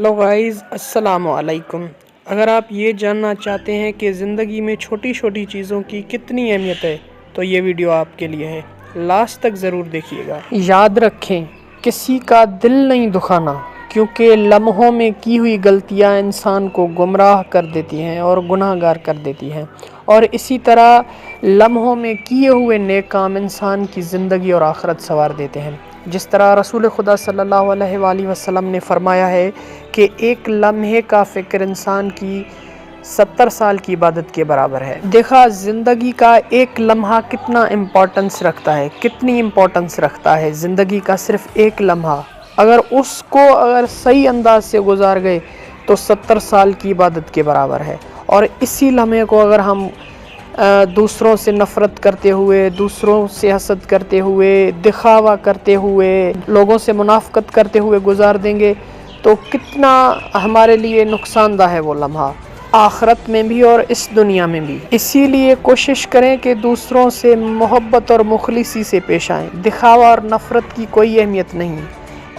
Hello guys, अस्सलाम वालेकुम। अगर आप ये जानना चाहते हैं कि ज़िंदगी में छोटी छोटी चीज़ों की कितनी अहमियत है तो ये वीडियो आपके लिए है, लास्ट तक ज़रूर देखिएगा। याद रखें, किसी का दिल नहीं दुखाना, क्योंकि लम्हों में की हुई गलतियां इंसान को गुमराह कर देती हैं और गुनाहगार कर देती हैं, और इसी तरह लम्हों में किए हुए नेक काम इंसान की ज़िंदगी और आखिरत संवार देते हैं। जिस तरह रसूल खुदा सल्लल्लाहु अलैहि वसल्लम ने फरमाया है कि एक लम्हे का फ़िक्र इंसान की 70 साल की इबादत के बराबर है। देखा ज़िंदगी का एक लम्हा कितना इम्पोर्टेंस रखता है, कितनी इम्पोर्टेंस रखता है ज़िंदगी का सिर्फ एक लम्हा। अगर सही अंदाज से गुजार गए तो 70 साल की इबादत के बराबर है। और इसी लम्हे को अगर हम दूसरों से नफ़रत करते हुए, दूसरों से हसद करते हुए, दिखावा करते हुए, लोगों से मुनाफ़कत करते हुए गुजार देंगे तो कितना हमारे लिए नुकसानदा है वो लम्हा, आखिरत में भी और इस दुनिया में भी। इसीलिए कोशिश करें कि दूसरों से मोहब्बत और मुखलिसी से पेश आएँ। दिखावा और नफ़रत की कोई अहमियत नहीं,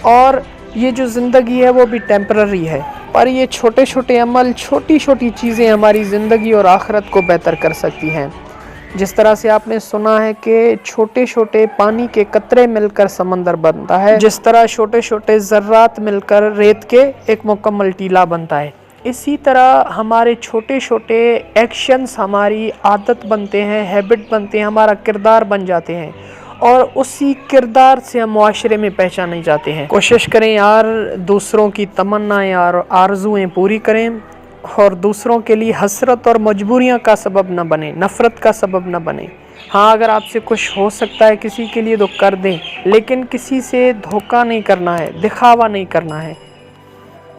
और ये जो ज़िंदगी है वो भी टेम्पररी है, पर ये छोटे छोटे अमल, छोटी छोटी चीज़ें हमारी ज़िंदगी और आखिरत को बेहतर कर सकती हैं। जिस तरह से आपने सुना है कि छोटे छोटे पानी के कतरे मिलकर समंदर बनता है, जिस तरह छोटे छोटे ज़र्रात मिलकर रेत के एक मुकम्मल टीला बनता है, इसी तरह हमारे छोटे छोटे एक्शंस हमारी आदत बनते हैं, हैबिट बनते हैं, हमारा किरदार बन जाते हैं, और उसी किरदार से हम मुआशरे में पहचाने जाते हैं। कोशिश करें यार, दूसरों की तमन्नाएं और आरज़ुएं पूरी करें, और दूसरों के लिए हसरत और मजबूरियां का सबब न बने, नफ़रत का सबब न बने। हाँ, अगर आपसे कुछ हो सकता है किसी के लिए तो कर दें, लेकिन किसी से धोखा नहीं करना है, दिखावा नहीं करना है।